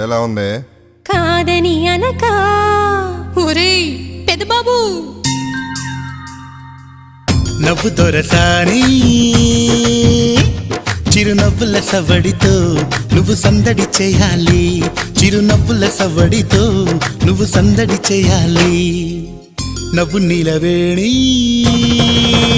ఎలా ఉంది? కాదని అనక ఒరేయ్ పెదబాబు నవ్వు దొరసాని చిరునవ్వుల సవడితో నువ్వు సందడి చేయాలి, చిరునవ్వుల సవడితో నువ్వు సందడి చేయాలి. నవ్వు నీలవేణి